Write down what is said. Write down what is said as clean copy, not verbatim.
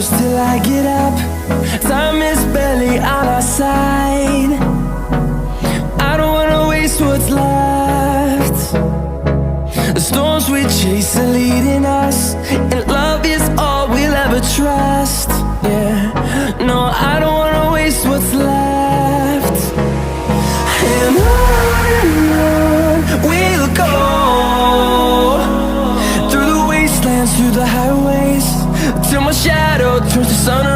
close till I get up. Time is barely on our side. I don't wanna waste what's left. The storms we chase are leading us, and love is all we'll ever trust. Yeah, no, I don't wanna waste what's left. And on we'll go, through the wastelands, through the highways, till my shadow turns to sun